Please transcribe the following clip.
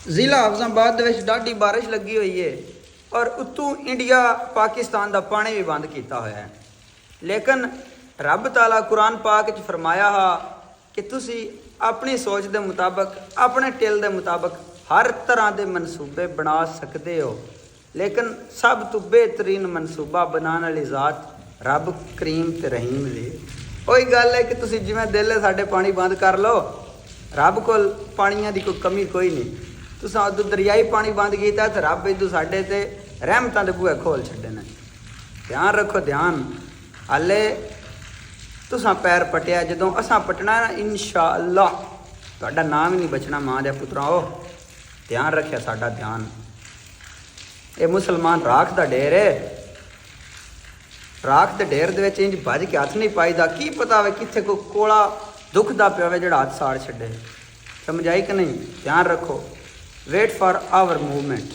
ਜ਼ਿਲ੍ਹਾ ਹਾਫਜ਼ਾਬਾਦ ਦੇ ਵਿੱਚ ਡਾਢੀ ਬਾਰਿਸ਼ ਲੱਗੀ ਹੋਈ ਹੈ ਔਰ ਉੱਤੋਂ ਇੰਡੀਆ ਪਾਕਿਸਤਾਨ ਦਾ ਪਾਣੀ ਵੀ ਬੰਦ ਕੀਤਾ ਹੋਇਆ ਹੈ। ਲੇਕਿਨ ਰੱਬ ਤਾਲਾ ਕੁਰਾਨ ਪਾਕ ਵਿੱਚ ਫਰਮਾਇਆ ਹਾ ਕਿ ਤੁਸੀਂ ਆਪਣੀ ਸੋਚ ਦੇ ਮੁਤਾਬਕ ਆਪਣੇ ਟਿਲ ਦੇ ਮੁਤਾਬਕ ਹਰ ਤਰ੍ਹਾਂ ਦੇ ਮਨਸੂਬੇ ਬਣਾ ਸਕਦੇ ਹੋ, ਲੇਕਿਨ ਸਭ ਤੋਂ ਬਿਹਤਰੀਨ ਮਨਸੂਬਾ ਬਣਾਉਣ ਵਾਲੀ ਜ਼ਾਤ ਰੱਬ ਕਰੀਮ ਤੇ ਰਹੀਮ ਦੀ। ਉਹੀ ਗੱਲ ਹੈ ਕਿ ਤੁਸੀਂ ਜਿਵੇਂ ਦਿਲ ਹੈ ਸਾਡੇ ਪਾਣੀ ਬੰਦ ਕਰ ਲਓ, ਰੱਬ ਕੋਲ ਪਾਣੀਆਂ ਦੀ ਕੋਈ ਕਮੀ ਕੋਈ ਨਹੀਂ। ਤੁਸੀਂ ਉਦੋਂ ਦਰਿਆਈ ਪਾਣੀ ਬੰਦ ਕੀਤਾ ਤੇ ਰੱਬ ਇਦੋਂ ਸਾਡੇ ਤੇ ਰਹਿਮਤਾਂ ਦੇ ਬੂਹੇ ਖੋਲ ਛੱਡੇ ਨੇ। ਧਿਆਨ ਰੱਖੋ, ਧਿਆਨ। ਹਾਲੇ तुसा पैर पटिया, जो असा पटना ना इंशा अल्लाह तुहाडा नाम ही नहीं बचना माँ दे पुत्रा। ध्यान रखिया साडा ध्यान। ये मुसलमान राख दा ढेर है, राख दे ढेर दे विच इंज भज के हथ नहीं पाईदा। की पता वे कित्थे कोई कोला दुखदा पिया वे जिहड़ा हथ साड़ छड्डे। समझ आई कि नहीं? ध्यान रखो। Wait for our movement.